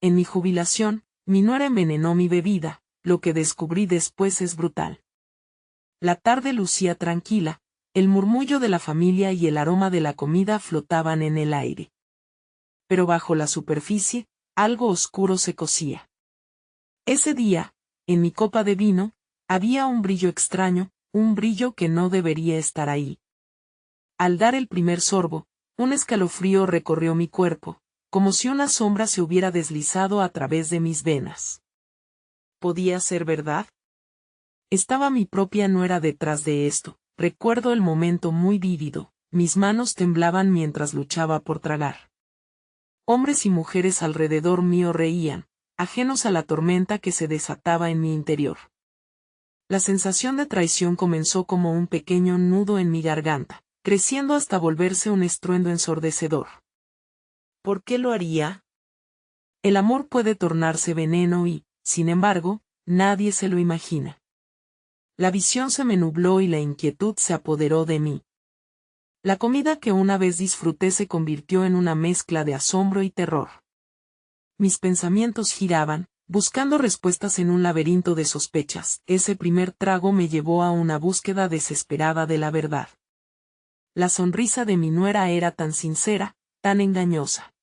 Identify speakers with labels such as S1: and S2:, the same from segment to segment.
S1: En mi jubilación, mi nuera envenenó mi bebida, lo que descubrí después es brutal. La tarde lucía tranquila, el murmullo de la familia y el aroma de la comida flotaban en el aire. Pero bajo la superficie, algo oscuro se cosía. Ese día, en mi copa de vino, había un brillo extraño, un brillo que no debería estar ahí. Al dar el primer sorbo, un escalofrío recorrió mi cuerpo, como si una sombra se hubiera deslizado a través de mis venas. ¿Podía ser verdad? Estaba mi propia nuera detrás de esto. Recuerdo el momento muy vívido, mis manos temblaban mientras luchaba por tragar. Hombres y mujeres alrededor mío reían, ajenos a la tormenta que se desataba en mi interior. La sensación de traición comenzó como un pequeño nudo en mi garganta, creciendo hasta volverse un estruendo ensordecedor. ¿Por qué lo haría? El amor puede tornarse veneno y, sin embargo, nadie se lo imagina. La visión se me nubló y la inquietud se apoderó de mí. La comida que una vez disfruté se convirtió en una mezcla de asombro y terror. Mis pensamientos giraban, buscando respuestas en un laberinto de sospechas. Ese primer trago me llevó a una búsqueda desesperada de la verdad. La sonrisa de mi nuera era tan sincera, tan engañosa.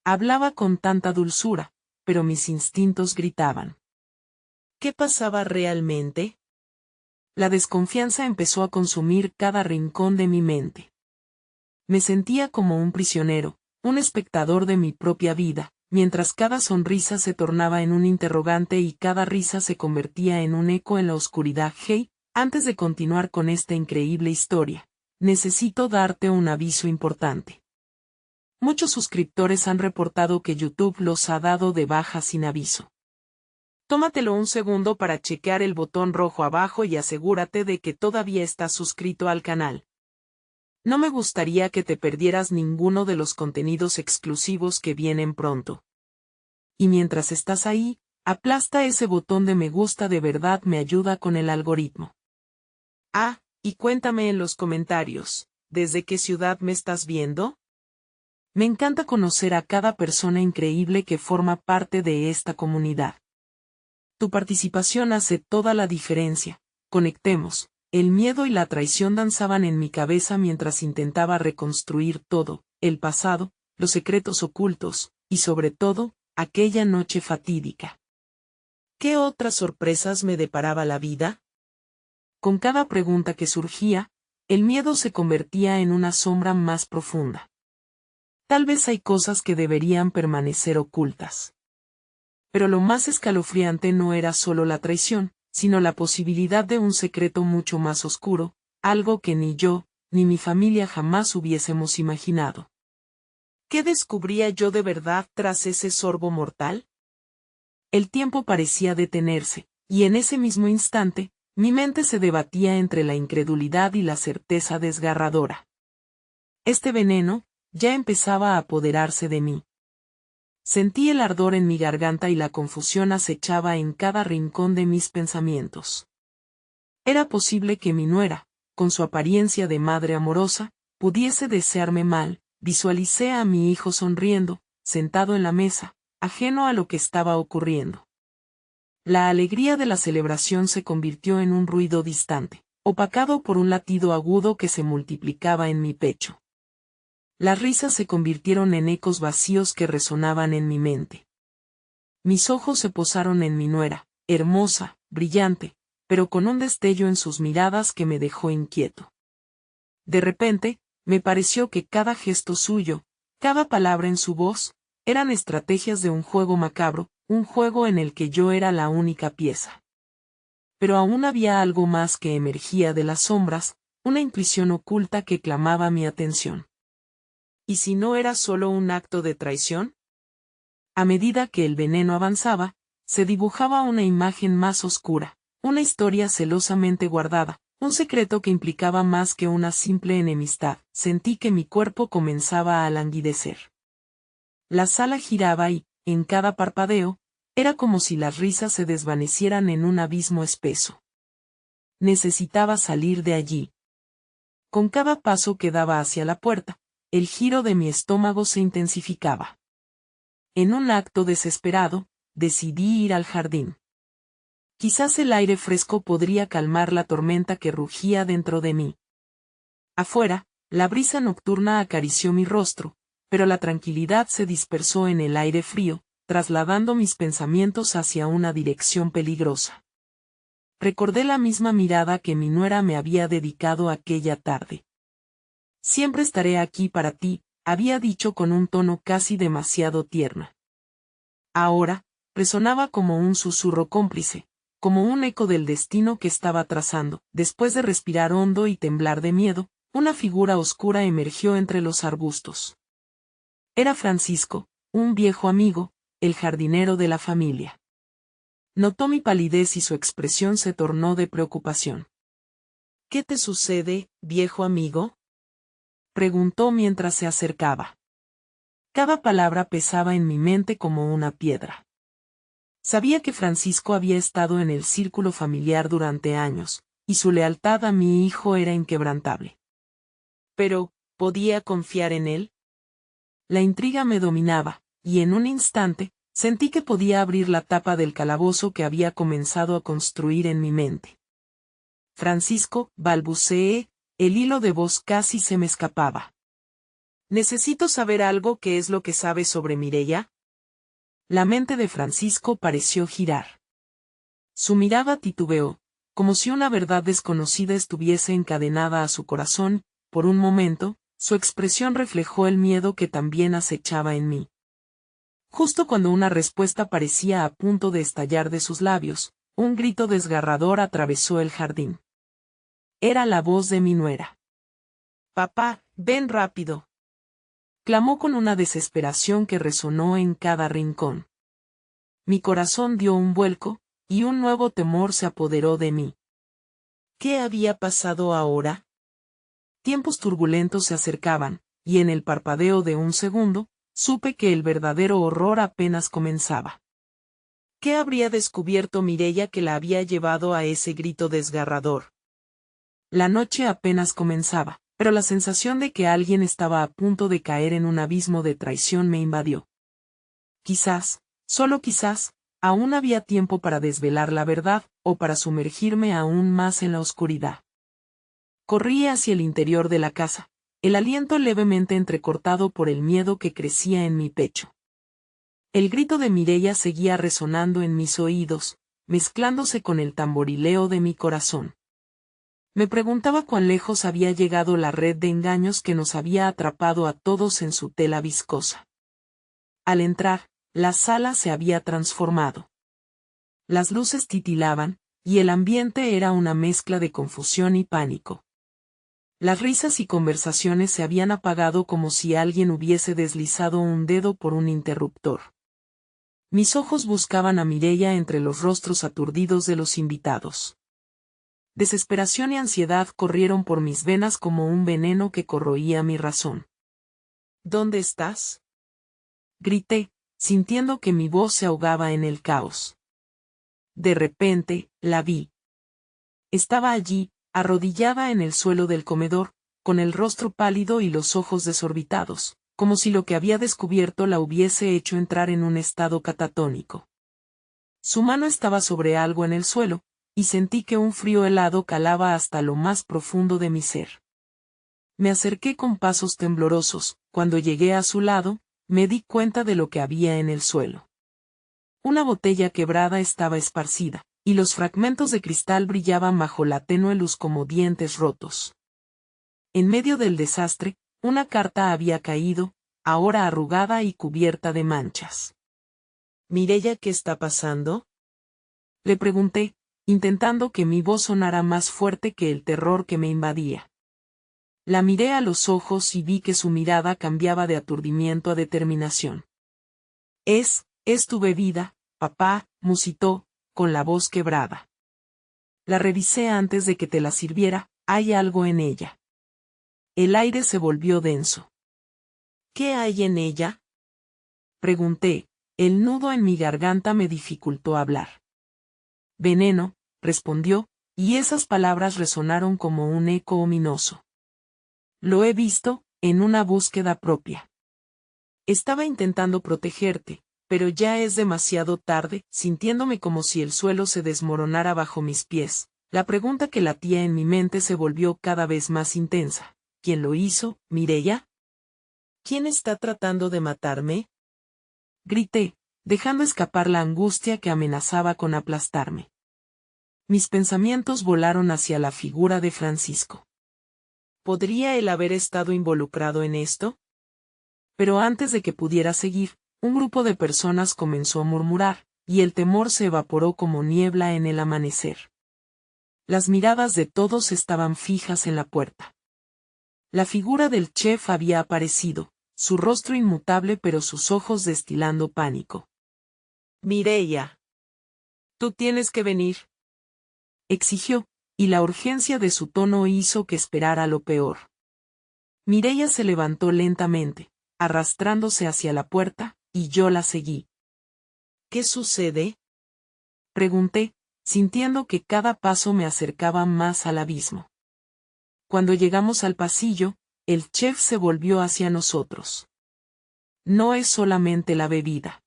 S1: Hablaba con tanta dulzura, pero mis instintos gritaban. ¿Qué pasaba realmente? La desconfianza empezó a consumir cada rincón de mi mente. Me sentía como un prisionero, un espectador de mi propia vida, mientras cada sonrisa se tornaba en un interrogante y cada risa se convertía en un eco en la oscuridad. Hey, antes de continuar con esta increíble historia, necesito darte un aviso importante. Muchos suscriptores han reportado que YouTube los ha dado de baja sin aviso. Tómatelo un segundo para chequear el botón rojo abajo y asegúrate de que todavía estás suscrito al canal. No me gustaría que te perdieras ninguno de los contenidos exclusivos que vienen pronto. Y mientras estás ahí, aplasta ese botón de me gusta, de verdad me ayuda con el algoritmo. Ah, y cuéntame en los comentarios, ¿desde qué ciudad me estás viendo? Me encanta conocer a cada persona increíble que forma parte de esta comunidad. Tu participación hace toda la diferencia. Conectemos. El miedo y la traición danzaban en mi cabeza mientras intentaba reconstruir todo, el pasado, los secretos ocultos, y sobre todo, aquella noche fatídica. ¿Qué otras sorpresas me deparaba la vida? Con cada pregunta que surgía, el miedo se convertía en una sombra más profunda. Tal vez hay cosas que deberían permanecer ocultas. Pero lo más escalofriante no era solo la traición, sino la posibilidad de un secreto mucho más oscuro, algo que ni yo, ni mi familia jamás hubiésemos imaginado. ¿Qué descubría yo de verdad tras ese sorbo mortal? El tiempo parecía detenerse, y en ese mismo instante, mi mente se debatía entre la incredulidad y la certeza desgarradora. Este veneno, ya empezaba a apoderarse de mí. Sentí el ardor en mi garganta y la confusión acechaba en cada rincón de mis pensamientos. Era posible que mi nuera, con su apariencia de madre amorosa, pudiese desearme mal. Visualicé a mi hijo sonriendo, sentado en la mesa, ajeno a lo que estaba ocurriendo. La alegría de la celebración se convirtió en un ruido distante, opacado por un latido agudo que se multiplicaba en mi pecho. Las risas se convirtieron en ecos vacíos que resonaban en mi mente. Mis ojos se posaron en mi nuera, hermosa, brillante, pero con un destello en sus miradas que me dejó inquieto. De repente, me pareció que cada gesto suyo, cada palabra en su voz, eran estrategias de un juego macabro, un juego en el que yo era la única pieza. Pero aún había algo más que emergía de las sombras, una intuición oculta que clamaba mi atención. ¿Y si no era solo un acto de traición? A medida que el veneno avanzaba, se dibujaba una imagen más oscura, una historia celosamente guardada, un secreto que implicaba más que una simple enemistad. Sentí que mi cuerpo comenzaba a languidecer. La sala giraba y, en cada parpadeo, era como si las risas se desvanecieran en un abismo espeso. Necesitaba salir de allí. Con cada paso que daba hacia la puerta, el giro de mi estómago se intensificaba. en un acto desesperado, decidí ir al jardín. Quizás el aire fresco podría calmar la tormenta que rugía dentro de mí. Afuera, la brisa nocturna acarició mi rostro, pero la tranquilidad se dispersó en el aire frío, trasladando mis pensamientos hacia una dirección peligrosa. Recordé la misma mirada que mi nuera me había dedicado aquella tarde. Siempre estaré aquí para ti, había dicho con un tono casi demasiado tierno. Ahora, resonaba como un susurro cómplice, como un eco del destino que estaba trazando. Después de respirar hondo y temblar de miedo, una figura oscura emergió entre los arbustos. Era Francisco, un viejo amigo, el jardinero de la familia. Notó mi palidez y su expresión se tornó de preocupación. «¿Qué te sucede, viejo amigo?», preguntó mientras se acercaba. Cada palabra pesaba en mi mente como una piedra. Sabía que Francisco había estado en el círculo familiar durante años, y su lealtad a mi hijo era inquebrantable. Pero, ¿podía confiar en él? La intriga me dominaba, y en un instante, sentí que podía abrir la tapa del calabozo que había comenzado a construir en mi mente. Francisco, balbuceé, el hilo de voz casi se me escapaba. «Necesito saber algo. ¿Qué es lo que sabes sobre Mireia?». La mente de Francisco pareció girar. Su mirada titubeó, como si una verdad desconocida estuviese encadenada a su corazón. Por un momento, su expresión reflejó el miedo que también acechaba en mí. Justo cuando una respuesta parecía a punto de estallar de sus labios, un grito desgarrador atravesó el jardín. Era la voz de mi nuera. «Papá, ven rápido», clamó con una desesperación que resonó en cada rincón. Mi corazón dio un vuelco, y un nuevo temor se apoderó de mí. ¿Qué había pasado ahora? Tiempos turbulentos se acercaban, y en el parpadeo de un segundo, supe que el verdadero horror apenas comenzaba. ¿Qué habría descubierto Mireia que la había llevado a ese grito desgarrador? La noche apenas comenzaba, pero la sensación de que alguien estaba a punto de caer en un abismo de traición me invadió. Quizás, solo quizás, aún había tiempo para desvelar la verdad, o para sumergirme aún más en la oscuridad. Corrí hacia el interior de la casa, el aliento levemente entrecortado por el miedo que crecía en mi pecho. El grito de Mireia seguía resonando en mis oídos, mezclándose con el tamborileo de mi corazón. Me preguntaba cuán lejos había llegado la red de engaños que nos había atrapado a todos en su tela viscosa. Al entrar, la sala se había transformado. Las luces titilaban, y el ambiente era una mezcla de confusión y pánico. Las risas y conversaciones se habían apagado como si alguien hubiese deslizado un dedo por un interruptor. Mis ojos buscaban a Mireia entre los rostros aturdidos de los invitados. Desesperación y ansiedad corrieron por mis venas como un veneno que corroía mi razón. «¿Dónde estás?», grité, sintiendo que mi voz se ahogaba en el caos. De repente, la vi. Estaba allí, arrodillada en el suelo del comedor, con el rostro pálido y los ojos desorbitados, como si lo que había descubierto la hubiese hecho entrar en un estado catatónico. Su mano estaba sobre algo en el suelo, y sentí que un frío helado calaba hasta lo más profundo de mi ser. Me acerqué con pasos temblorosos. Cuando llegué a su lado, me di cuenta de lo que había en el suelo. Una botella quebrada estaba esparcida, y los fragmentos de cristal brillaban bajo la tenue luz como dientes rotos. En medio del desastre, una carta había caído, ahora arrugada y cubierta de manchas. «Mireia, ¿qué está pasando?», le pregunté, intentando que mi voz sonara más fuerte que el terror que me invadía. La miré a los ojos y vi que su mirada cambiaba de aturdimiento a determinación. Es tu bebida, papá», musitó, con la voz quebrada. «La revisé antes de que te la sirviera, hay algo en ella». El aire se volvió denso. «¿Qué hay en ella?», pregunté, el nudo en mi garganta me dificultó hablar. «Veneno», respondió, y esas palabras resonaron como un eco ominoso. «Lo he visto, en una búsqueda propia». Estaba intentando protegerte, pero ya es demasiado tarde, sintiéndome como si el suelo se desmoronara bajo mis pies. La pregunta que latía en mi mente se volvió cada vez más intensa. ¿Quién lo hizo, Mireia? ¿Quién está tratando de matarme? Grité, dejando escapar la angustia que amenazaba con aplastarme. Mis pensamientos volaron hacia la figura de Francisco. ¿Podría él haber estado involucrado en esto? Pero antes de que pudiera seguir, un grupo de personas comenzó a murmurar, y el temor se evaporó como niebla en el amanecer. Las miradas de todos estaban fijas en la puerta. La figura del chef había aparecido, su rostro inmutable pero sus ojos destilando pánico. Mireia. Tú tienes que venir. Exigió, y la urgencia de su tono hizo que esperara lo peor. Mireia se levantó lentamente, arrastrándose hacia la puerta, y yo la seguí. ¿Qué sucede? Pregunté, sintiendo que cada paso me acercaba más al abismo. Cuando llegamos al pasillo, el chef se volvió hacia nosotros. No es solamente la bebida.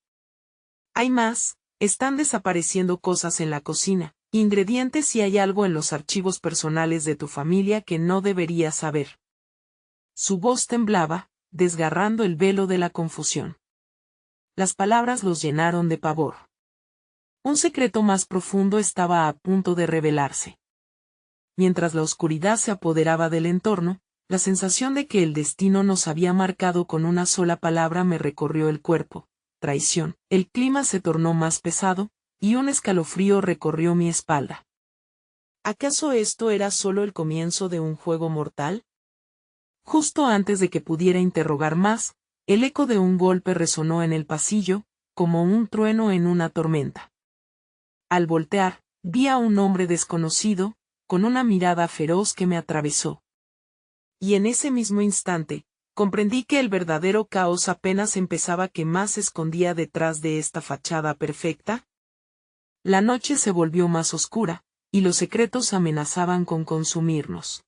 S1: Hay más, están desapareciendo cosas en la cocina, ingredientes y hay algo en los archivos personales de tu familia que no deberías saber. Su voz temblaba, desgarrando el velo de la confusión. Las palabras los llenaron de pavor. Un secreto más profundo estaba a punto de revelarse. Mientras la oscuridad se apoderaba del entorno, la sensación de que el destino nos había marcado con una sola palabra me recorrió el cuerpo. Traición. El clima se tornó más pesado, y un escalofrío recorrió mi espalda. ¿Acaso esto era solo el comienzo de un juego mortal? Justo antes de que pudiera interrogar más, el eco de un golpe resonó en el pasillo, como un trueno en una tormenta. Al voltear, vi a un hombre desconocido, con una mirada feroz que me atravesó. Y en ese mismo instante, comprendí que el verdadero caos apenas empezaba. ¿Qué más se escondía detrás de esta fachada perfecta? La noche se volvió más oscura, y los secretos amenazaban con consumirnos.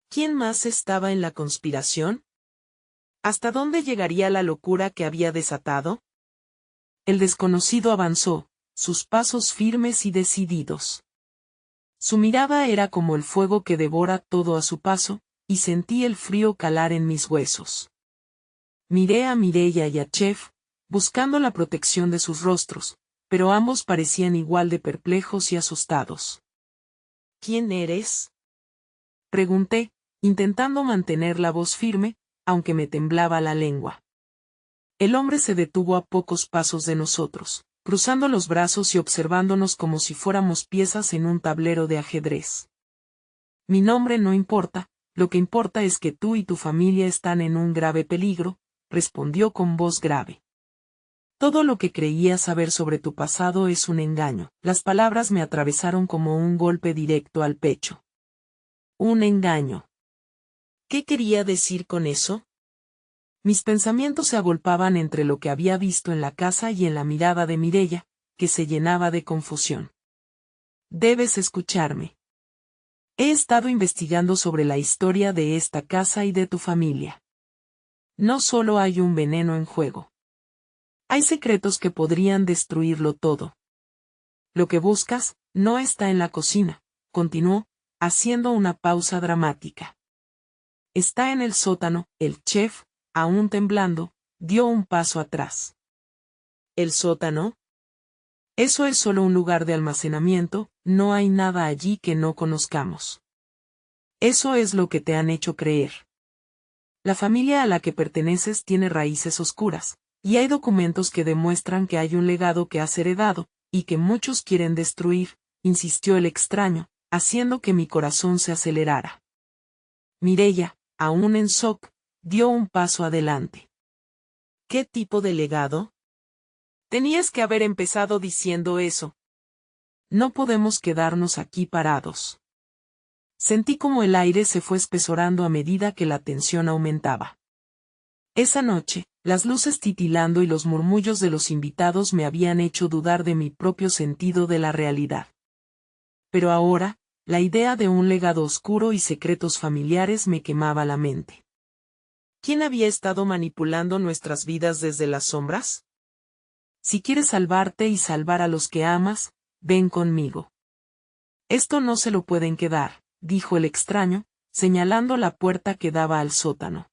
S1: ¿Quién más estaba en la conspiración? ¿Hasta dónde llegaría la locura que había desatado? El desconocido avanzó, sus pasos firmes y decididos. Su mirada era como el fuego que devora todo a su paso, y sentí el frío calar en mis huesos. Miré a Mireia y a Chef, buscando la protección de sus rostros, pero ambos parecían igual de perplejos y asustados. ¿Quién eres? Pregunté, intentando mantener la voz firme, aunque me temblaba la lengua. El hombre se detuvo a pocos pasos de nosotros, cruzando los brazos y observándonos como si fuéramos piezas en un tablero de ajedrez. Mi nombre no importa, lo que importa es que tú y tu familia están en un grave peligro, respondió con voz grave. Todo lo que creía saber sobre tu pasado es un engaño. Las palabras me atravesaron como un golpe directo al pecho. Un engaño. ¿Qué quería decir con eso? Mis pensamientos se agolpaban entre lo que había visto en la casa y en la mirada de Mireia, que se llenaba de confusión. Debes escucharme. He estado investigando sobre la historia de esta casa y de tu familia. No solo hay un veneno en juego. Hay secretos que podrían destruirlo todo. Lo que buscas, no está en la cocina, continuó, haciendo una pausa dramática. Está en el sótano. El chef, aún temblando, dio un paso atrás. ¿El sótano? Eso es solo un lugar de almacenamiento, no hay nada allí que no conozcamos. Eso es lo que te han hecho creer. La familia a la que perteneces tiene raíces oscuras, y hay documentos que demuestran que hay un legado que has heredado, y que muchos quieren destruir, insistió el extraño, haciendo que mi corazón se acelerara. Mireia, aún en shock, dio un paso adelante. ¿Qué tipo de legado? Tenías que haber empezado diciendo eso. No podemos quedarnos aquí parados. Sentí como el aire se fue espesorando a medida que la tensión aumentaba. Esa noche, las luces titilando y los murmullos de los invitados me habían hecho dudar de mi propio sentido de la realidad. Pero ahora, la idea de un legado oscuro y secretos familiares me quemaba la mente. ¿Quién había estado manipulando nuestras vidas desde las sombras? Si quieres salvarte y salvar a los que amas, ven conmigo. Esto no se lo pueden quedar, dijo el extraño, señalando la puerta que daba al sótano.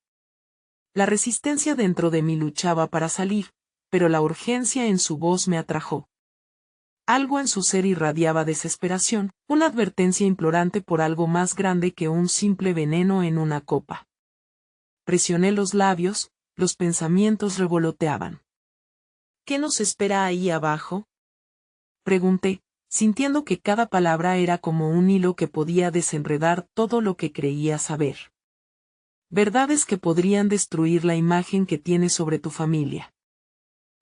S1: La resistencia dentro de mí luchaba para salir, pero la urgencia en su voz me atrajo. Algo en su ser irradiaba desesperación, una advertencia implorante por algo más grande que un simple veneno en una copa. Presioné los labios, los pensamientos revoloteaban. ¿Qué nos espera ahí abajo? Pregunté, sintiendo que cada palabra era como un hilo que podía desenredar todo lo que creía saber. Verdades que podrían destruir la imagen que tienes sobre tu familia.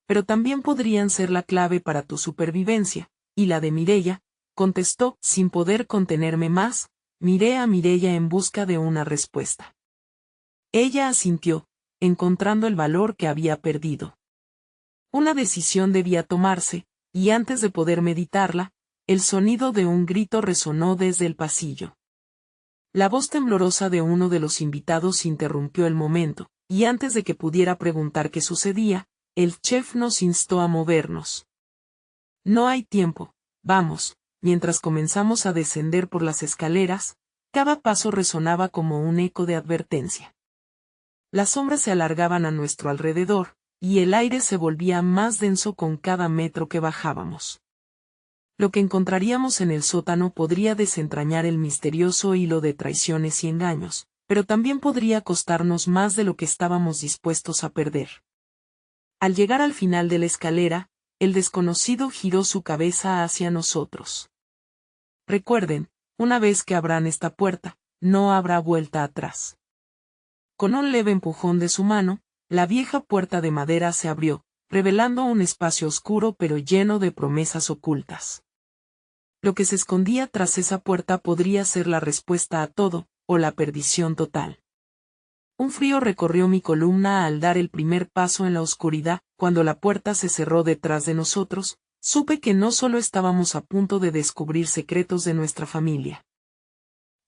S1: Pero también podrían ser la clave para tu supervivencia, y la de Mireia, contestó, sin poder contenerme más. Miré a Mireia en busca de una respuesta. Ella asintió, encontrando el valor que había perdido. Una decisión debía tomarse, y antes de poder meditarla, el sonido de un grito resonó desde el pasillo. La voz temblorosa de uno de los invitados interrumpió el momento, y antes de que pudiera preguntar qué sucedía, el chef nos instó a movernos. No hay tiempo, vamos. Mientras comenzamos a descender por las escaleras, cada paso resonaba como un eco de advertencia. Las sombras se alargaban a nuestro alrededor, y el aire se volvía más denso con cada metro que bajábamos. Lo que encontraríamos en el sótano podría desentrañar el misterioso hilo de traiciones y engaños, pero también podría costarnos más de lo que estábamos dispuestos a perder. Al llegar al final de la escalera, el desconocido giró su cabeza hacia nosotros. Recuerden, una vez que abran esta puerta, no habrá vuelta atrás. Con un leve empujón de su mano, la vieja puerta de madera se abrió, revelando un espacio oscuro pero lleno de promesas ocultas. Lo que se escondía tras esa puerta podría ser la respuesta a todo, o la perdición total. Un frío recorrió mi columna al dar el primer paso en la oscuridad. Cuando la puerta se cerró detrás de nosotros, supe que no solo estábamos a punto de descubrir secretos de nuestra familia,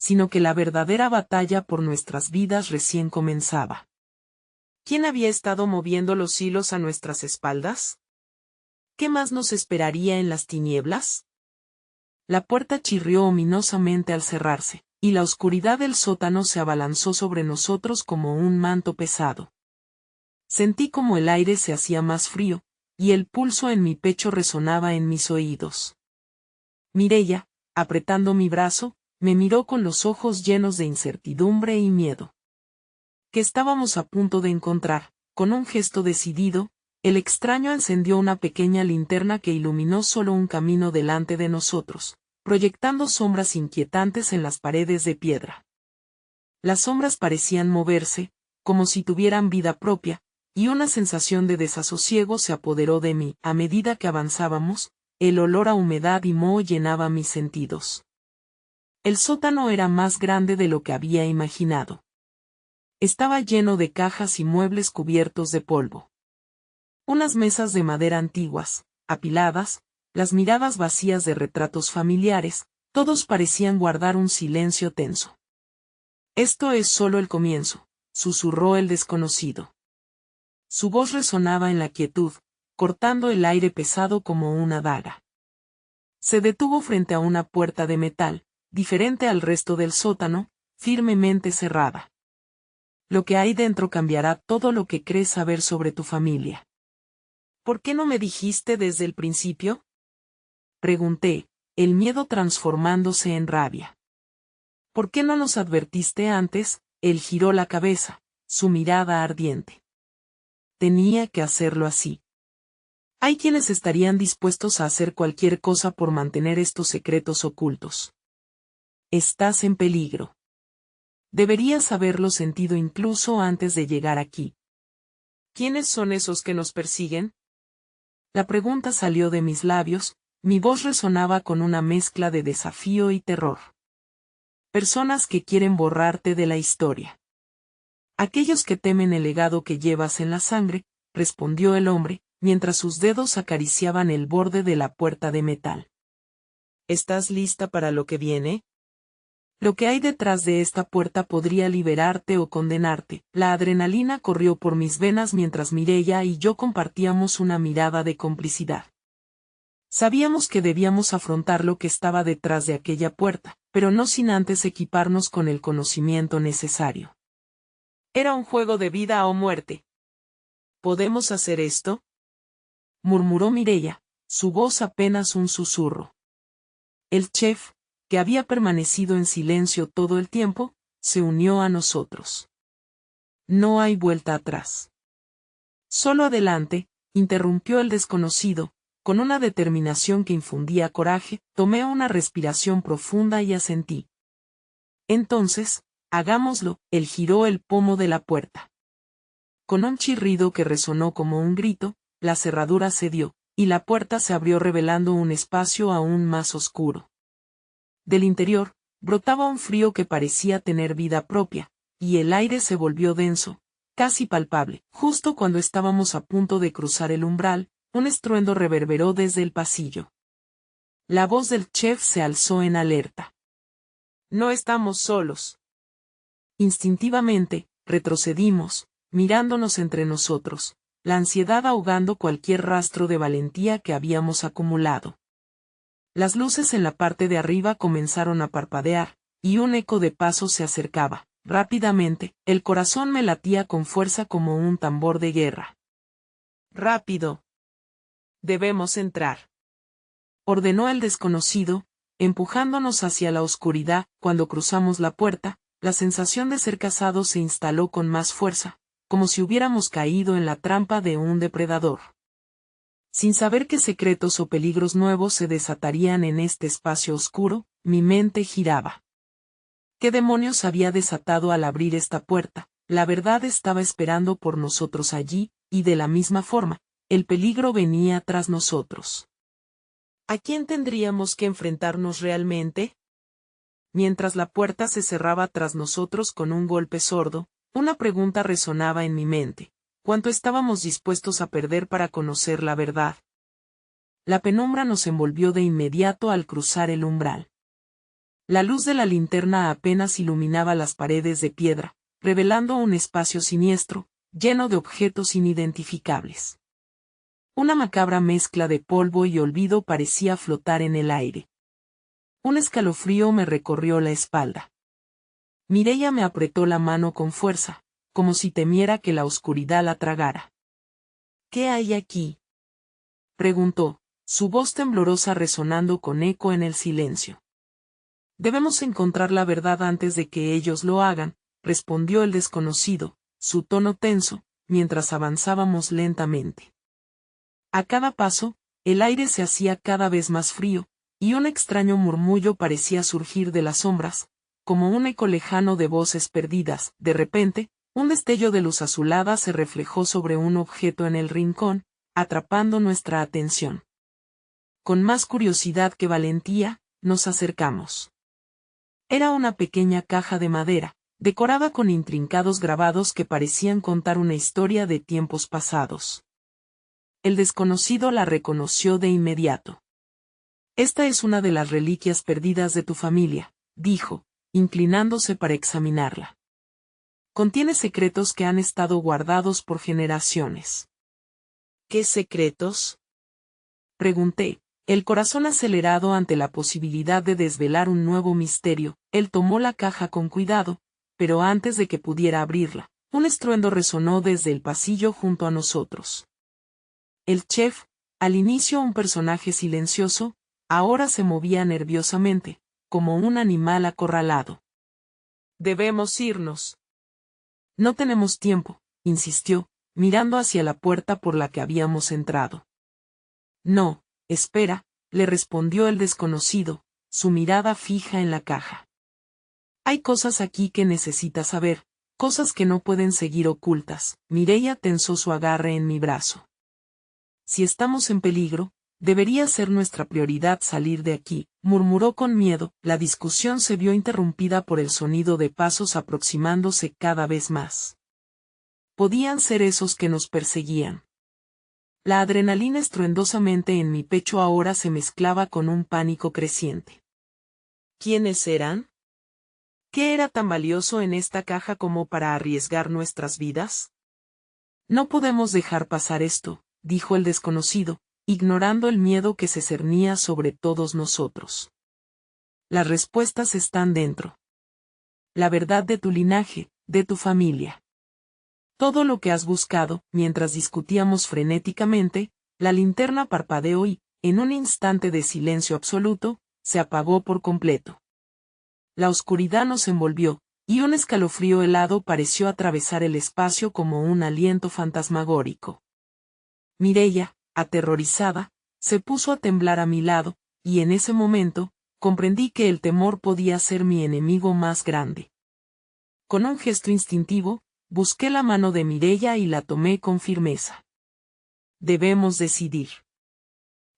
S1: sino que la verdadera batalla por nuestras vidas recién comenzaba. ¿Quién había estado moviendo los hilos a nuestras espaldas? ¿Qué más nos esperaría en las tinieblas? La puerta chirrió ominosamente al cerrarse, y la oscuridad del sótano se abalanzó sobre nosotros como un manto pesado. Sentí como el aire se hacía más frío, y el pulso en mi pecho resonaba en mis oídos. Mireia, apretando mi brazo, me miró con los ojos llenos de incertidumbre y miedo. ¿Qué estábamos a punto de encontrar? Con un gesto decidido, el extraño encendió una pequeña linterna que iluminó solo un camino delante de nosotros, proyectando sombras inquietantes en las paredes de piedra. Las sombras parecían moverse, como si tuvieran vida propia, y una sensación de desasosiego se apoderó de mí. A medida que avanzábamos, el olor a humedad y moho llenaba mis sentidos. El sótano era más grande de lo que había imaginado. Estaba lleno de cajas y muebles cubiertos de polvo. Unas mesas de madera antiguas, apiladas, las miradas vacías de retratos familiares, todos parecían guardar un silencio tenso. Esto es solo el comienzo, susurró el desconocido. Su voz resonaba en la quietud, cortando el aire pesado como una daga. Se detuvo frente a una puerta de metal, diferente al resto del sótano, firmemente cerrada. Lo que hay dentro cambiará todo lo que crees saber sobre tu familia. ¿Por qué no me dijiste desde el principio? Pregunté, el miedo transformándose en rabia. ¿Por qué no nos advertiste antes? Él giró la cabeza, su mirada ardiente. Tenía que hacerlo así. Hay quienes estarían dispuestos a hacer cualquier cosa por mantener estos secretos ocultos. Estás en peligro. Deberías haberlo sentido incluso antes de llegar aquí. ¿Quiénes son esos que nos persiguen? La pregunta salió de mis labios, mi voz resonaba con una mezcla de desafío y terror. Personas que quieren borrarte de la historia. Aquellos que temen el legado que llevas en la sangre, respondió el hombre, mientras sus dedos acariciaban el borde de la puerta de metal. ¿Estás lista para lo que viene? Lo que hay detrás de esta puerta podría liberarte o condenarte. La adrenalina corrió por mis venas mientras Mireia y yo compartíamos una mirada de complicidad. Sabíamos que debíamos afrontar lo que estaba detrás de aquella puerta, pero no sin antes equiparnos con el conocimiento necesario. Era un juego de vida o muerte. ¿Podemos hacer esto?, murmuró Mireia, su voz apenas un susurro. El chef, que había permanecido en silencio todo el tiempo, se unió a nosotros. No hay vuelta atrás. Solo adelante, interrumpió el desconocido, con una determinación que infundía coraje. Tomé una respiración profunda y asentí. Entonces, hagámoslo. Él giró el pomo de la puerta. Con un chirrido que resonó como un grito, la cerradura cedió, y la puerta se abrió revelando un espacio aún más oscuro. Del interior, brotaba un frío que parecía tener vida propia, y el aire se volvió denso, casi palpable. Justo cuando estábamos a punto de cruzar el umbral, un estruendo reverberó desde el pasillo. La voz del chef se alzó en alerta. No estamos solos. Instintivamente, retrocedimos, mirándonos entre nosotros, la ansiedad ahogando cualquier rastro de valentía que habíamos acumulado. Las luces en la parte de arriba comenzaron a parpadear, y un eco de pasos se acercaba. Rápidamente, el corazón me latía con fuerza como un tambor de guerra. «Rápido. Debemos entrar», ordenó el desconocido, empujándonos hacia la oscuridad. Cuando cruzamos la puerta, la sensación de ser cazados se instaló con más fuerza, como si hubiéramos caído en la trampa de un depredador. Sin saber qué secretos o peligros nuevos se desatarían en este espacio oscuro, mi mente giraba. ¿Qué demonios había desatado al abrir esta puerta? La verdad estaba esperando por nosotros allí, y de la misma forma, el peligro venía tras nosotros. ¿A quién tendríamos que enfrentarnos realmente? Mientras la puerta se cerraba tras nosotros con un golpe sordo, una pregunta resonaba en mi mente. ¿Cuánto estábamos dispuestos a perder para conocer la verdad? La penumbra nos envolvió de inmediato al cruzar el umbral. La luz de la linterna apenas iluminaba las paredes de piedra, revelando un espacio siniestro, lleno de objetos inidentificables. Una macabra mezcla de polvo y olvido parecía flotar en el aire. Un escalofrío me recorrió la espalda. Mireia me apretó la mano con fuerza, como si temiera que la oscuridad la tragara. ¿Qué hay aquí?, preguntó, su voz temblorosa resonando con eco en el silencio. Debemos encontrar la verdad antes de que ellos lo hagan, respondió el desconocido, su tono tenso, mientras avanzábamos lentamente. A cada paso, el aire se hacía cada vez más frío, y un extraño murmullo parecía surgir de las sombras, como un eco lejano de voces perdidas. De repente, un destello de luz azulada se reflejó sobre un objeto en el rincón, atrapando nuestra atención. Con más curiosidad que valentía, nos acercamos. Era una pequeña caja de madera, decorada con intrincados grabados que parecían contar una historia de tiempos pasados. El desconocido la reconoció de inmediato. «Esta es una de las reliquias perdidas de tu familia», dijo, inclinándose para examinarla. «Contiene secretos que han estado guardados por generaciones». «¿Qué secretos?», pregunté, el corazón acelerado ante la posibilidad de desvelar un nuevo misterio. Él tomó la caja con cuidado, pero antes de que pudiera abrirla, un estruendo resonó desde el pasillo junto a nosotros. El chef, al inicio un personaje silencioso, ahora se movía nerviosamente, como un animal acorralado. «Debemos irnos». «No tenemos tiempo», insistió, mirando hacia la puerta por la que habíamos entrado. «No, espera», le respondió el desconocido, su mirada fija en la caja. «Hay cosas aquí que necesitas saber, cosas que no pueden seguir ocultas». Mireia tensó su agarre en mi brazo. «Si estamos en peligro, debería ser nuestra prioridad salir de aquí», murmuró con miedo. La discusión se vio interrumpida por el sonido de pasos aproximándose cada vez más. Podían ser esos que nos perseguían. La adrenalina estruendosamente en mi pecho ahora se mezclaba con un pánico creciente. ¿Quiénes eran?, ¿Qué era tan valioso en esta caja como para arriesgar nuestras vidas? No podemos dejar pasar esto, dijo el desconocido, ignorando el miedo que se cernía sobre todos nosotros. Las respuestas están dentro. La verdad de tu linaje, de tu familia. Todo lo que has buscado. Mientras discutíamos frenéticamente, la linterna parpadeó y, en un instante de silencio absoluto, se apagó por completo. La oscuridad nos envolvió, y un escalofrío helado pareció atravesar el espacio como un aliento fantasmagórico. Mireia, aterrorizada, se puso a temblar a mi lado, y en ese momento, comprendí que el temor podía ser mi enemigo más grande. Con un gesto instintivo, busqué la mano de Mireia y la tomé con firmeza. Debemos decidir.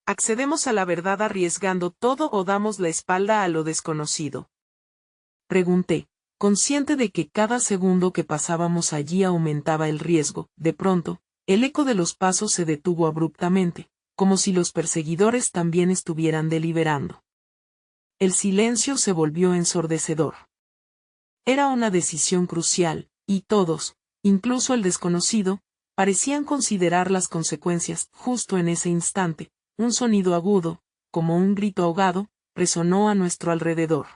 S1: ¿Accedemos a la verdad arriesgando todo o damos la espalda a lo desconocido? Pregunté, consciente de que cada segundo que pasábamos allí aumentaba el riesgo. De pronto, el eco de los pasos se detuvo abruptamente, como si los perseguidores también estuvieran deliberando. El silencio se volvió ensordecedor. Era una decisión crucial, y todos, incluso el desconocido, parecían considerar las consecuencias. Justo en ese instante, un sonido agudo, como un grito ahogado, resonó a nuestro alrededor.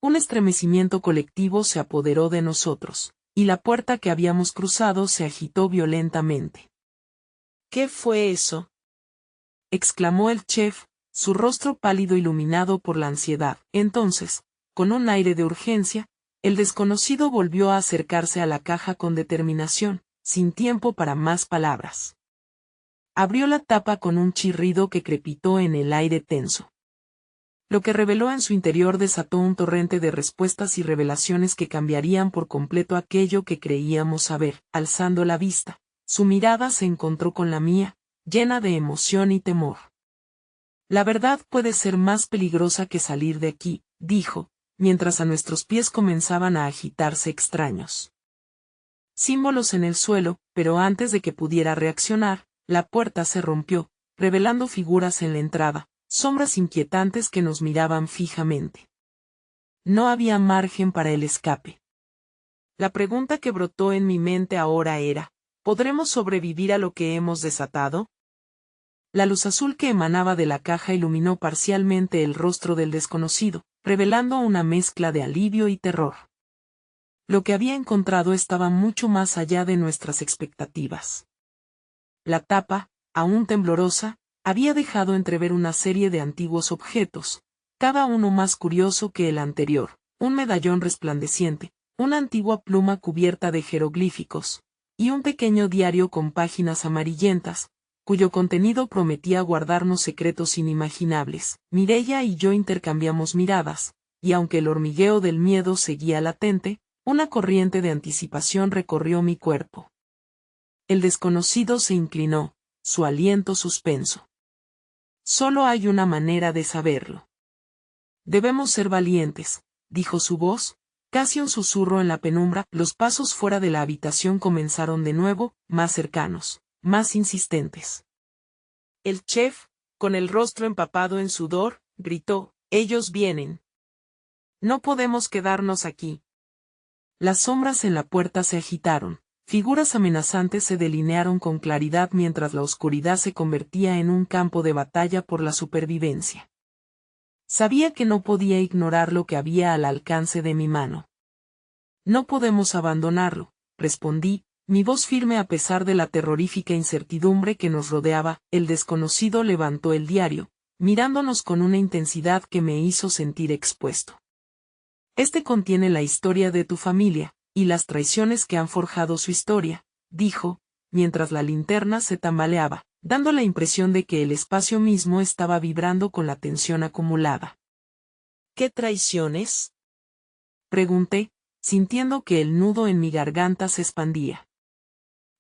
S1: Un estremecimiento colectivo se apoderó de nosotros, y la puerta que habíamos cruzado se agitó violentamente. ¿Qué fue eso?, exclamó el chef, su rostro pálido iluminado por la ansiedad. Entonces, con un aire de urgencia, el desconocido volvió a acercarse a la caja con determinación, sin tiempo para más palabras. Abrió la tapa con un chirrido que crepitó en el aire tenso. Lo que reveló en su interior desató un torrente de respuestas y revelaciones que cambiarían por completo aquello que creíamos saber. Alzando la vista, su mirada se encontró con la mía, llena de emoción y temor. La verdad puede ser más peligrosa que salir de aquí, dijo, mientras a nuestros pies comenzaban a agitarse extraños símbolos en el suelo, pero antes de que pudiera reaccionar, la puerta se rompió, revelando figuras en la entrada, sombras inquietantes que nos miraban fijamente. No había margen para el escape. La pregunta que brotó en mi mente ahora era, ¿podremos sobrevivir a lo que hemos desatado? La luz azul que emanaba de la caja iluminó parcialmente el rostro del desconocido, revelando una mezcla de alivio y terror. Lo que había encontrado estaba mucho más allá de nuestras expectativas. La tapa, aún temblorosa, había dejado entrever una serie de antiguos objetos, cada uno más curioso que el anterior: un medallón resplandeciente, una antigua pluma cubierta de jeroglíficos, y un pequeño diario con páginas amarillentas, cuyo contenido prometía guardarnos secretos inimaginables. Mireia y yo intercambiamos miradas, y aunque el hormigueo del miedo seguía latente, una corriente de anticipación recorrió mi cuerpo. El desconocido se inclinó, su aliento suspenso. Solo hay una manera de saberlo. Debemos ser valientes, dijo su voz, casi un susurro en la penumbra. Los pasos fuera de la habitación comenzaron de nuevo, más cercanos, más insistentes. El chef, con el rostro empapado en sudor, gritó: «¡Ellos vienen! No podemos quedarnos aquí». Las sombras en la puerta se agitaron, figuras amenazantes se delinearon con claridad mientras la oscuridad se convertía en un campo de batalla por la supervivencia. Sabía que no podía ignorar lo que había al alcance de mi mano. «No podemos abandonarlo», respondí, mi voz firme a pesar de la terrorífica incertidumbre que nos rodeaba. El desconocido levantó el diario, mirándonos con una intensidad que me hizo sentir expuesto. «Este contiene la historia de tu familia, y las traiciones que han forjado su historia», dijo, mientras la linterna se tambaleaba, dando la impresión de que el espacio mismo estaba vibrando con la tensión acumulada. «¿Qué traiciones?», pregunté, sintiendo que el nudo en mi garganta se expandía.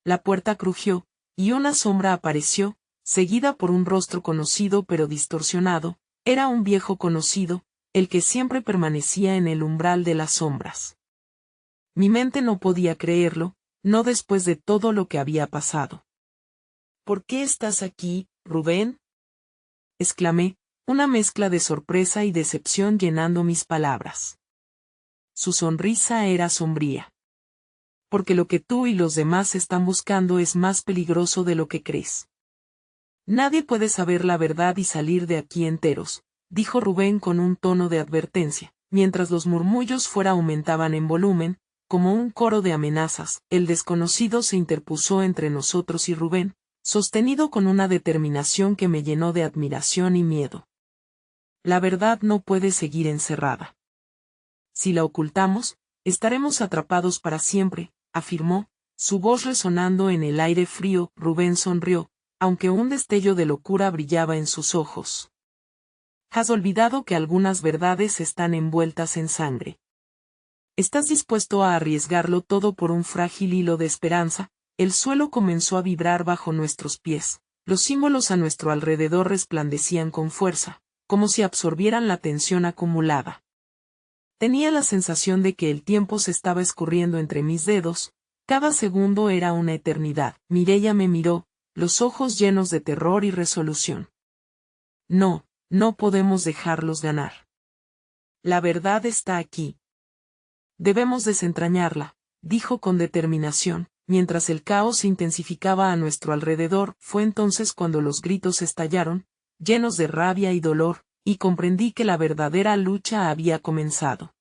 S1: La puerta crujió, y una sombra apareció, seguida por un rostro conocido pero distorsionado. Era un viejo conocido, el que siempre permanecía en el umbral de las sombras. Mi mente no podía creerlo, no después de todo lo que había pasado. «¿Por qué estás aquí, Rubén?», exclamé, una mezcla de sorpresa y decepción llenando mis palabras. su sonrisa era sombría. Porque lo que tú y los demás están buscando es más peligroso de lo que crees. Nadie puede saber la verdad y salir de aquí enteros, dijo Rubén con un tono de advertencia, mientras los murmullos fuera aumentaban en volumen, como un coro de amenazas. El desconocido se interpuso entre nosotros y Rubén, sostenido con una determinación que me llenó de admiración y miedo. La verdad no puede seguir encerrada. Si la ocultamos, estaremos atrapados para siempre, afirmó, su voz resonando en el aire frío. Rubén sonrió, aunque un destello de locura brillaba en sus ojos. ¿Has olvidado que algunas verdades están envueltas en sangre? ¿Estás dispuesto a arriesgarlo todo por un frágil hilo de esperanza? El suelo comenzó a vibrar bajo nuestros pies, los símbolos a nuestro alrededor resplandecían con fuerza, como si absorbieran la tensión acumulada. Tenía la sensación de que el tiempo se estaba escurriendo entre mis dedos, cada segundo era una eternidad. Mireia me miró, los ojos llenos de terror y resolución. No, no podemos dejarlos ganar. La verdad está aquí. Debemos desentrañarla, dijo con determinación, mientras el caos se intensificaba a nuestro alrededor. Fue entonces cuando los gritos estallaron, llenos de rabia y dolor, y comprendí que la verdadera lucha había comenzado.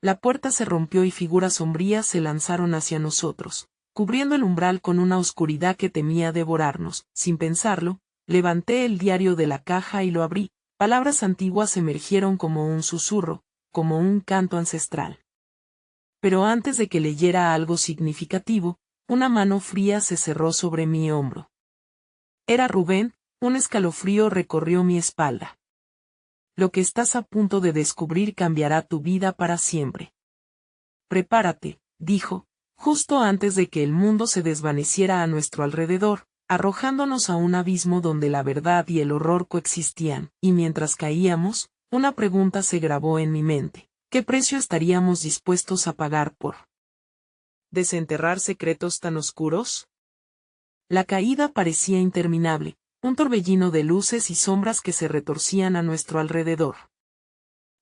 S1: La puerta se rompió y figuras sombrías se lanzaron hacia nosotros, cubriendo el umbral con una oscuridad que temía devorarnos. Sin pensarlo, levanté el diario de la caja y lo abrí. Palabras antiguas emergieron como un susurro, como un canto ancestral. Pero antes de que leyera algo significativo, una mano fría se cerró sobre mi hombro. Era Rubén. Un escalofrío recorrió mi espalda. Lo que estás a punto de descubrir cambiará tu vida para siempre. Prepárate, dijo, justo antes de que el mundo se desvaneciera a nuestro alrededor, arrojándonos a un abismo donde la verdad y el horror coexistían, y mientras caíamos, una pregunta se grabó en mi mente. ¿Qué precio estaríamos dispuestos a pagar por desenterrar secretos tan oscuros? La caída parecía interminable, un torbellino de luces y sombras que se retorcían a nuestro alrededor.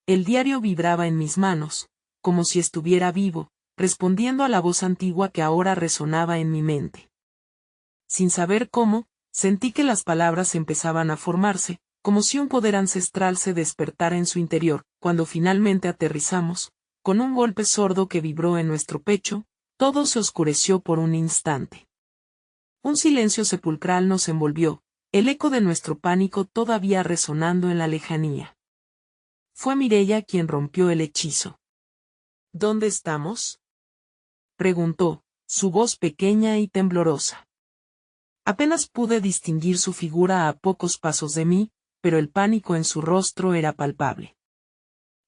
S1: El diario vibraba en mis manos, como si estuviera vivo, respondiendo a la voz antigua que ahora resonaba en mi mente. Sin saber cómo, sentí que las palabras empezaban a formarse, como si un poder ancestral se despertara en su interior. Cuando finalmente aterrizamos, con un golpe sordo que vibró en nuestro pecho, todo se oscureció por un instante. Un silencio sepulcral nos envolvió, el eco de nuestro pánico todavía resonando en la lejanía. Fue Mireia quien rompió el hechizo. ¿Dónde estamos?, preguntó, su voz pequeña y temblorosa. Apenas pude distinguir su figura a pocos pasos de mí, pero el pánico en su rostro era palpable.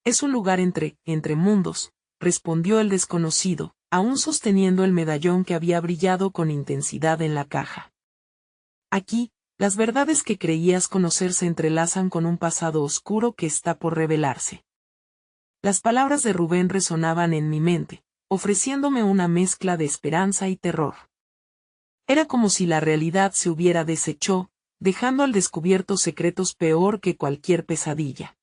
S1: Es un lugar entre mundos, respondió el desconocido, aún sosteniendo el medallón que había brillado con intensidad en la caja. Aquí, las verdades que creías conocer se entrelazan con un pasado oscuro que está por revelarse. Las palabras de Rubén resonaban en mi mente, ofreciéndome una mezcla de esperanza y terror. Era como si la realidad se hubiera deshecho, dejando al descubierto secretos peor que cualquier pesadilla.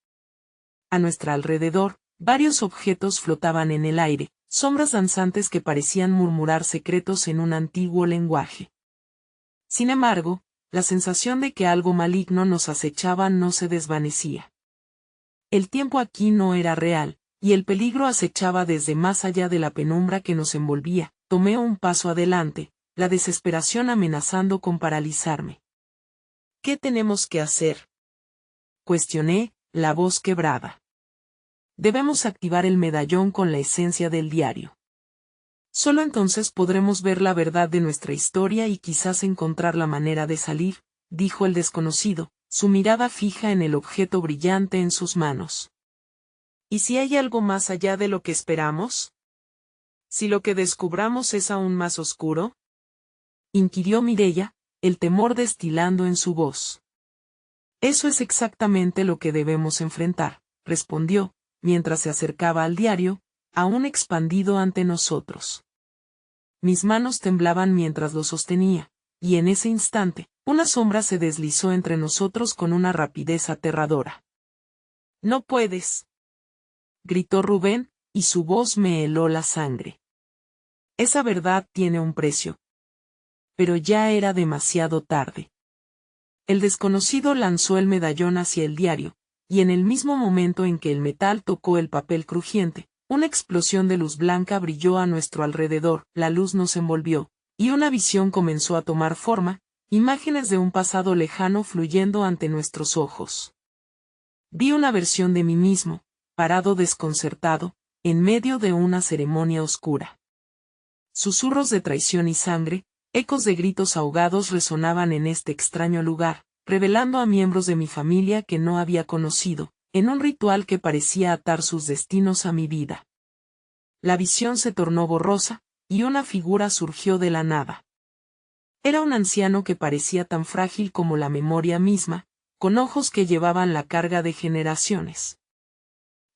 S1: A nuestro alrededor, varios objetos flotaban en el aire, sombras danzantes que parecían murmurar secretos en un antiguo lenguaje. Sin embargo, la sensación de que algo maligno nos acechaba no se desvanecía. El tiempo aquí no era real, y el peligro acechaba desde más allá de la penumbra que nos envolvía. Tomé un paso adelante, la desesperación amenazando con paralizarme. ¿Qué tenemos que hacer?, cuestioné, la voz quebrada. Debemos activar el medallón con la esencia del diario. Solo entonces podremos ver la verdad de nuestra historia y quizás encontrar la manera de salir, dijo el desconocido, su mirada fija en el objeto brillante en sus manos. ¿Y si hay algo más allá de lo que esperamos? ¿Si lo que descubramos es aún más oscuro?, inquirió Mireia, el temor destilando en su voz. Eso es exactamente lo que debemos enfrentar, respondió, mientras se acercaba al diario, aún expandido ante nosotros. Mis manos temblaban mientras lo sostenía, y en ese instante, una sombra se deslizó entre nosotros con una rapidez aterradora. «No puedes», gritó Rubén, y su voz me heló la sangre. Esa verdad tiene un precio. Pero ya era demasiado tarde. El desconocido lanzó el medallón hacia el diario, y en el mismo momento en que el metal tocó el papel crujiente, una explosión de luz blanca brilló a nuestro alrededor, la luz nos envolvió, y una visión comenzó a tomar forma, imágenes de un pasado lejano fluyendo ante nuestros ojos. Vi una versión de mí mismo, parado desconcertado, en medio de una ceremonia oscura. Susurros de traición y sangre, ecos de gritos ahogados resonaban en este extraño lugar, revelando a miembros de mi familia que no había conocido, en un ritual que parecía atar sus destinos a mi vida. La visión se tornó borrosa, y una figura surgió de la nada. Era un anciano que parecía tan frágil como la memoria misma, con ojos que llevaban la carga de generaciones.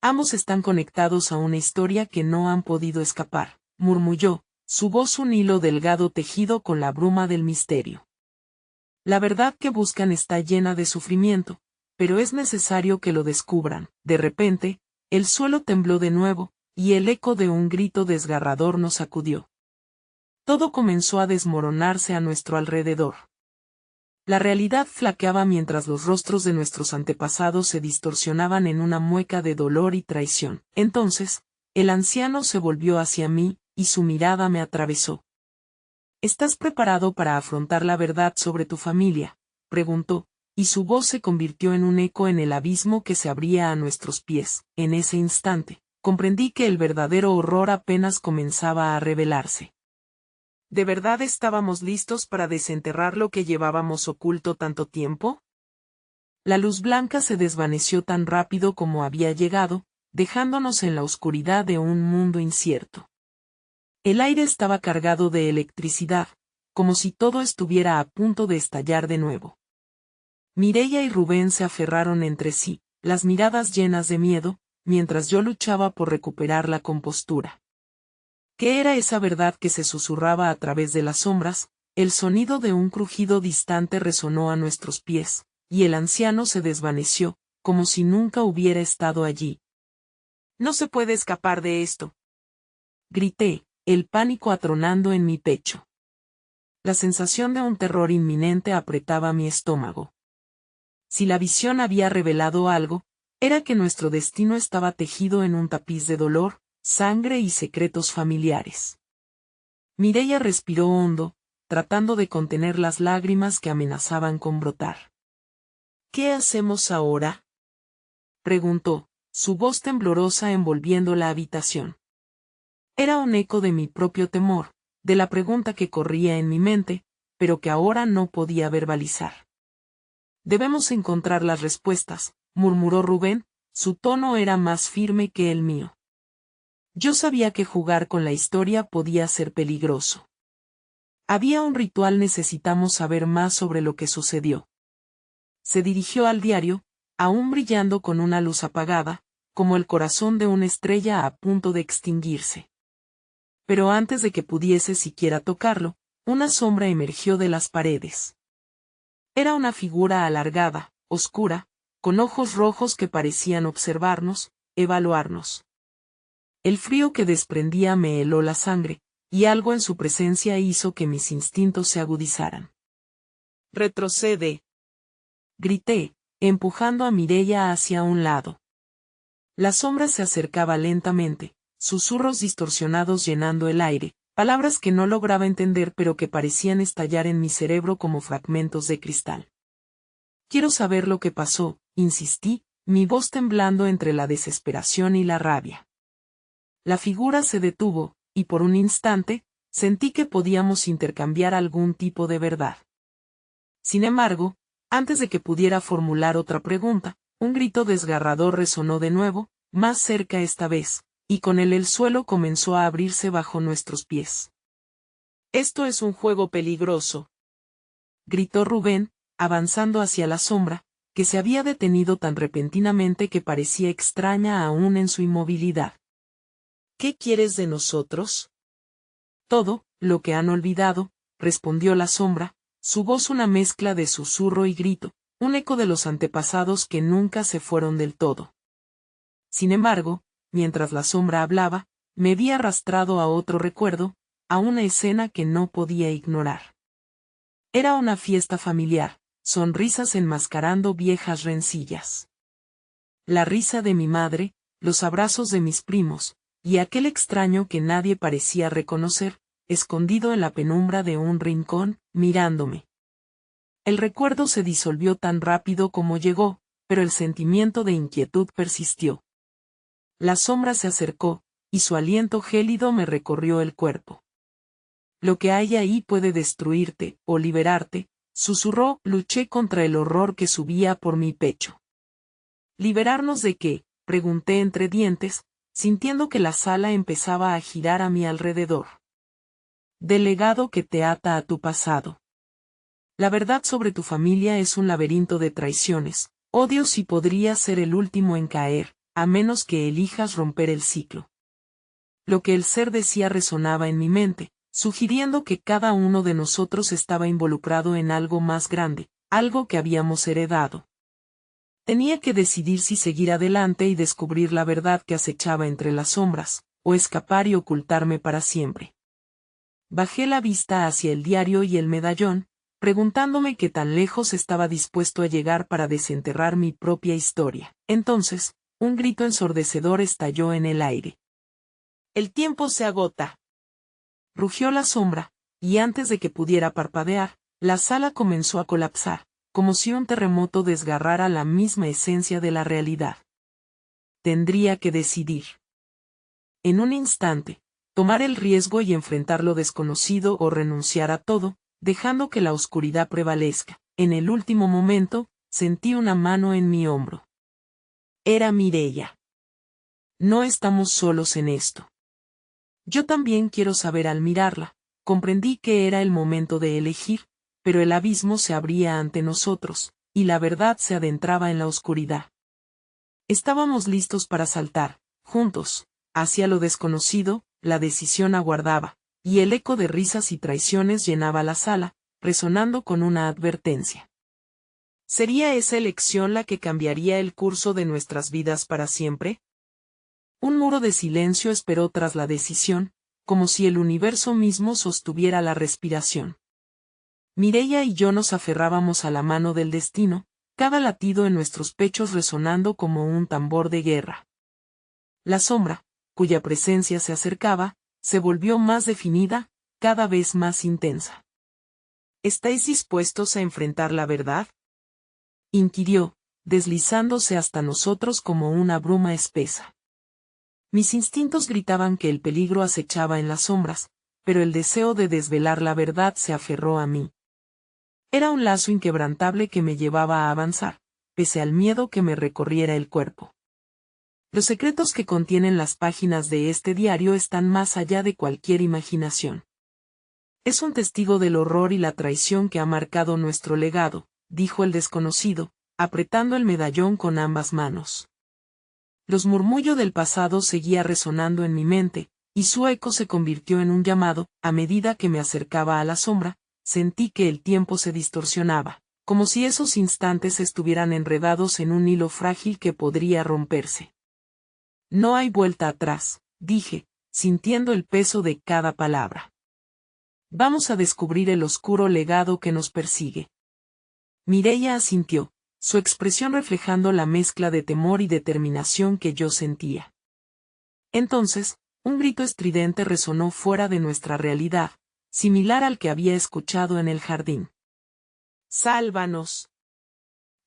S1: Ambos están conectados a una historia que no han podido escapar, murmulló, su voz un hilo delgado tejido con la bruma del misterio. La verdad que buscan está llena de sufrimiento, pero es necesario que lo descubran. De repente, el suelo tembló de nuevo, y el eco de un grito desgarrador nos sacudió. Todo comenzó a desmoronarse a nuestro alrededor. La realidad flaqueaba mientras los rostros de nuestros antepasados se distorsionaban en una mueca de dolor y traición. Entonces, el anciano se volvió hacia mí, y su mirada me atravesó. ¿Estás preparado para afrontar la verdad sobre tu familia?, preguntó, y su voz se convirtió en un eco en el abismo que se abría a nuestros pies. En ese instante, comprendí que el verdadero horror apenas comenzaba a revelarse. ¿De verdad estábamos listos para desenterrar lo que llevábamos oculto tanto tiempo? La luz blanca se desvaneció tan rápido como había llegado, dejándonos en la oscuridad de un mundo incierto. El aire estaba cargado de electricidad, como si todo estuviera a punto de estallar de nuevo. Mireia y Rubén se aferraron entre sí, las miradas llenas de miedo, mientras yo luchaba por recuperar la compostura. ¿Qué era esa verdad que se susurraba a través de las sombras? El sonido de un crujido distante resonó a nuestros pies, y el anciano se desvaneció, como si nunca hubiera estado allí. No se puede escapar de esto. Grité, el pánico atronando en mi pecho. La sensación de un terror inminente apretaba mi estómago. Si la visión había revelado algo, era que nuestro destino estaba tejido en un tapiz de dolor, sangre y secretos familiares. Mireia respiró hondo, tratando de contener las lágrimas que amenazaban con brotar. ¿Qué hacemos ahora?, preguntó, su voz temblorosa envolviendo la habitación. Era un eco de mi propio temor, de la pregunta que corría en mi mente, pero que ahora no podía verbalizar. Debemos encontrar las respuestas, murmuró Rubén, su tono era más firme que el mío. Yo sabía que jugar con la historia podía ser peligroso. Había un ritual, necesitamos saber más sobre lo que sucedió. Se dirigió al diario, aún brillando con una luz apagada, como el corazón de una estrella a punto de extinguirse. Pero antes de que pudiese siquiera tocarlo, una sombra emergió de las paredes. Era una figura alargada, oscura, con ojos rojos que parecían observarnos, evaluarnos. El frío que desprendía me heló la sangre, y algo en su presencia hizo que mis instintos se agudizaran. «Retrocede», grité, empujando a Mireia hacia un lado. La sombra se acercaba lentamente, susurros distorsionados llenando el aire, palabras que no lograba entender pero que parecían estallar en mi cerebro como fragmentos de cristal. Quiero saber lo que pasó, insistí, mi voz temblando entre la desesperación y la rabia. La figura se detuvo, y por un instante, sentí que podíamos intercambiar algún tipo de verdad. Sin embargo, antes de que pudiera formular otra pregunta, un grito desgarrador resonó de nuevo, más cerca esta vez, y con él el suelo comenzó a abrirse bajo nuestros pies. «Esto es un juego peligroso», gritó Rubén, avanzando hacia la sombra, que se había detenido tan repentinamente que parecía extraña aún en su inmovilidad. «¿Qué quieres de nosotros?» «Todo, lo que han olvidado», respondió la sombra, su voz una mezcla de susurro y grito, un eco de los antepasados que nunca se fueron del todo. Sin embargo, mientras la sombra hablaba, me vi arrastrado a otro recuerdo, a una escena que no podía ignorar. Era una fiesta familiar, sonrisas enmascarando viejas rencillas. La risa de mi madre, los abrazos de mis primos, y aquel extraño que nadie parecía reconocer, escondido en la penumbra de un rincón, mirándome. El recuerdo se disolvió tan rápido como llegó, pero el sentimiento de inquietud persistió. La sombra se acercó, y su aliento gélido me recorrió el cuerpo. Lo que hay ahí puede destruirte, o liberarte, susurró. Luché contra el horror que subía por mi pecho. ¿Liberarnos de qué?, pregunté entre dientes, sintiendo que la sala empezaba a girar a mi alrededor. Del legado que te ata a tu pasado. La verdad sobre tu familia es un laberinto de traiciones, odios y podría ser el último en caer, a menos que elijas romper el ciclo. Lo que el ser decía resonaba en mi mente, sugiriendo que cada uno de nosotros estaba involucrado en algo más grande, algo que habíamos heredado. Tenía que decidir si seguir adelante y descubrir la verdad que acechaba entre las sombras, o escapar y ocultarme para siempre. Bajé la vista hacia el diario y el medallón, preguntándome qué tan lejos estaba dispuesto a llegar para desenterrar mi propia historia. Entonces, un grito ensordecedor estalló en el aire. «¡El tiempo se agota!», rugió la sombra, y antes de que pudiera parpadear, la sala comenzó a colapsar, como si un terremoto desgarrara la misma esencia de la realidad. Tendría que decidir. En un instante, tomar el riesgo y enfrentar lo desconocido o renunciar a todo, dejando que la oscuridad prevalezca. En el último momento, sentí una mano en mi hombro. Era Mireia. No estamos solos en esto. Yo también quiero saber al mirarla. Comprendí que era el momento de elegir, pero el abismo se abría ante nosotros, y la verdad se adentraba en la oscuridad. Estábamos listos para saltar, juntos, hacia lo desconocido. La decisión aguardaba, y el eco de risas y traiciones llenaba la sala, resonando con una advertencia. ¿Sería esa elección la que cambiaría el curso de nuestras vidas para siempre? Un muro de silencio esperó tras la decisión, como si el universo mismo sostuviera la respiración. Mireia y yo nos aferrábamos a la mano del destino, cada latido en nuestros pechos resonando como un tambor de guerra. La sombra, cuya presencia se acercaba, se volvió más definida, cada vez más intensa. ¿Estáis dispuestos a enfrentar la verdad?, inquirió, deslizándose hasta nosotros como una bruma espesa. Mis instintos gritaban que el peligro acechaba en las sombras, pero el deseo de desvelar la verdad se aferró a mí. Era un lazo inquebrantable que me llevaba a avanzar, pese al miedo que me recorriera el cuerpo. Los secretos que contienen las páginas de este diario están más allá de cualquier imaginación. Es un testigo del horror y la traición que ha marcado nuestro legado, dijo el desconocido, apretando el medallón con ambas manos. Los murmullos del pasado seguía resonando en mi mente, y su eco se convirtió en un llamado. A medida que me acercaba a la sombra, sentí que el tiempo se distorsionaba, como si esos instantes estuvieran enredados en un hilo frágil que podría romperse. No hay vuelta atrás, dije, sintiendo el peso de cada palabra. Vamos a descubrir el oscuro legado que nos persigue. Mireia asintió, su expresión reflejando la mezcla de temor y determinación que yo sentía. Entonces, un grito estridente resonó fuera de nuestra realidad, similar al que había escuchado en el jardín. «¡Sálvanos!»,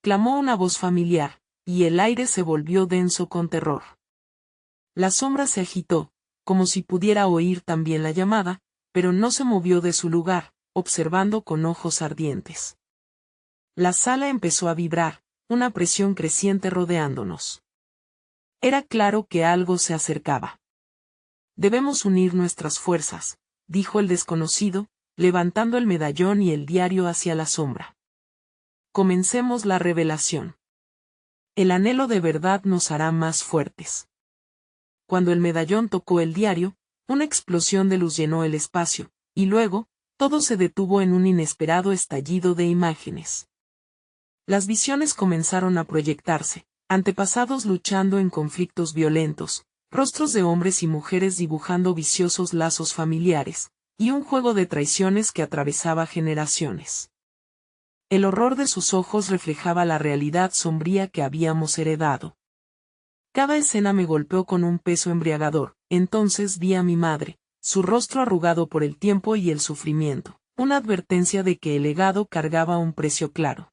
S1: clamó una voz familiar, y el aire se volvió denso con terror. La sombra se agitó, como si pudiera oír también la llamada, pero no se movió de su lugar, observando con ojos ardientes. La sala empezó a vibrar, una presión creciente rodeándonos. Era claro que algo se acercaba. Debemos unir nuestras fuerzas, dijo el desconocido, levantando el medallón y el diario hacia la sombra. Comencemos la revelación. El anhelo de verdad nos hará más fuertes. Cuando el medallón tocó el diario, una explosión de luz llenó el espacio, y luego, todo se detuvo en un inesperado estallido de imágenes. Las visiones comenzaron a proyectarse, antepasados luchando en conflictos violentos, rostros de hombres y mujeres dibujando viciosos lazos familiares, y un juego de traiciones que atravesaba generaciones. El horror de sus ojos reflejaba la realidad sombría que habíamos heredado. Cada escena me golpeó con un peso embriagador. Entonces vi a mi madre, su rostro arrugado por el tiempo y el sufrimiento, una advertencia de que el legado cargaba un precio claro.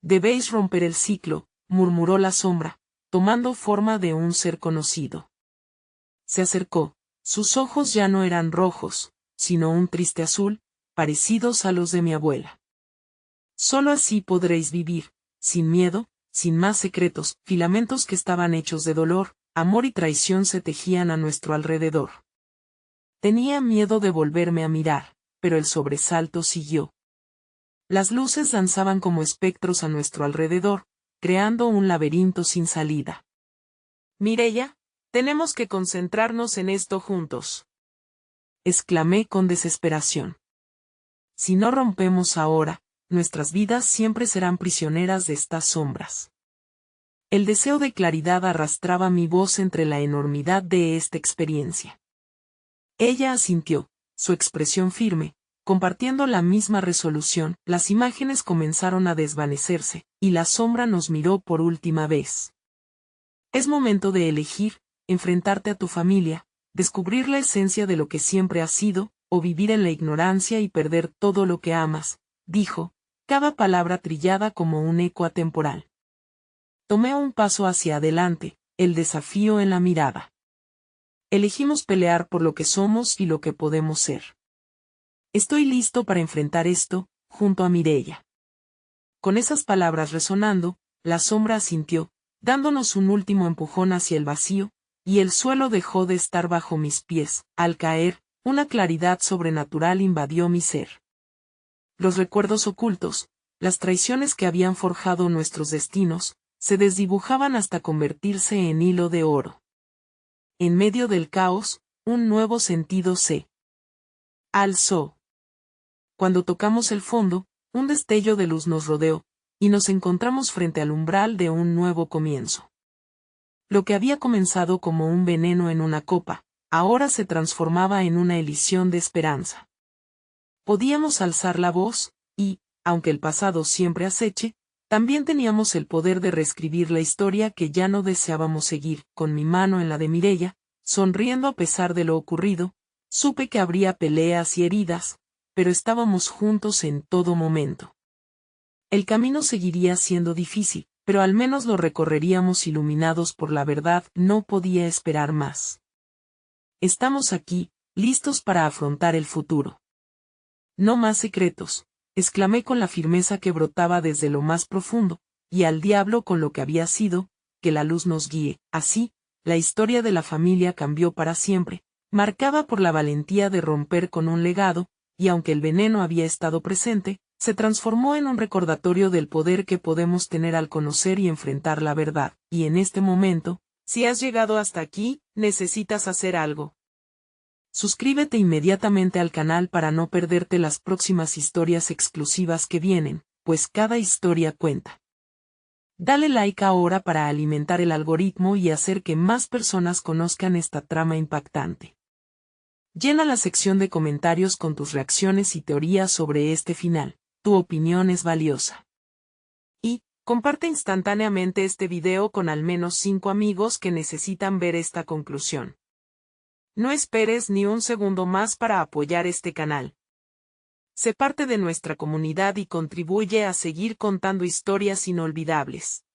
S1: «Debéis romper el ciclo», murmuró la sombra, tomando forma de un ser conocido. Se acercó, sus ojos ya no eran rojos, sino un triste azul, parecidos a los de mi abuela. «Solo así podréis vivir, sin miedo, sin más secretos», filamentos que estaban hechos de dolor, amor y traición se tejían a nuestro alrededor. Tenía miedo de volverme a mirar, pero el sobresalto siguió. Las luces danzaban como espectros a nuestro alrededor, creando un laberinto sin salida. «Mireia, tenemos que concentrarnos en esto juntos», exclamé con desesperación. «Si no rompemos ahora, nuestras vidas siempre serán prisioneras de estas sombras». El deseo de claridad arrastraba mi voz entre la enormidad de esta experiencia. Ella asintió, su expresión firme, compartiendo la misma resolución. Las imágenes comenzaron a desvanecerse, y la sombra nos miró por última vez. «Es momento de elegir, enfrentarte a tu familia, descubrir la esencia de lo que siempre has sido, o vivir en la ignorancia y perder todo lo que amas», dijo, cada palabra trillada como un eco atemporal. Tomé un paso hacia adelante, el desafío en la mirada. Elegimos pelear por lo que somos y lo que podemos ser. Estoy listo para enfrentar esto, junto a Mireia. Con esas palabras resonando, la sombra asintió, dándonos un último empujón hacia el vacío, y el suelo dejó de estar bajo mis pies. Al caer, una claridad sobrenatural invadió mi ser. Los recuerdos ocultos, las traiciones que habían forjado nuestros destinos, se desdibujaban hasta convertirse en hilo de oro. En medio del caos, un nuevo sentido se alzó. Cuando tocamos el fondo, un destello de luz nos rodeó, y nos encontramos frente al umbral de un nuevo comienzo. Lo que había comenzado como un veneno en una copa, ahora se transformaba en una elisión de esperanza. Podíamos alzar la voz, y, aunque el pasado siempre aceche, también teníamos el poder de reescribir la historia que ya no deseábamos seguir. Con mi mano en la de Mireia, sonriendo a pesar de lo ocurrido, supe que habría peleas y heridas, pero estábamos juntos en todo momento. El camino seguiría siendo difícil, pero al menos lo recorreríamos iluminados por la verdad. No podía esperar más. Estamos aquí, listos para afrontar el futuro. No más secretos, exclamé con la firmeza que brotaba desde lo más profundo, y al diablo con lo que había sido, que la luz nos guíe. Así, la historia de la familia cambió para siempre, marcada por la valentía de romper con un legado, y aunque el veneno había estado presente, se transformó en un recordatorio del poder que podemos tener al conocer y enfrentar la verdad. Y en este momento, si has llegado hasta aquí, necesitas hacer algo. Suscríbete inmediatamente al canal para no perderte las próximas historias exclusivas que vienen, pues cada historia cuenta. Dale like ahora para alimentar el algoritmo y hacer que más personas conozcan esta trama impactante. Llena la sección de comentarios con tus reacciones y teorías sobre este final. Tu opinión es valiosa. Y, comparte instantáneamente este video con al menos 5 amigos que necesitan ver esta conclusión. No esperes ni un segundo más para apoyar este canal. Sé parte de nuestra comunidad y contribuye a seguir contando historias inolvidables.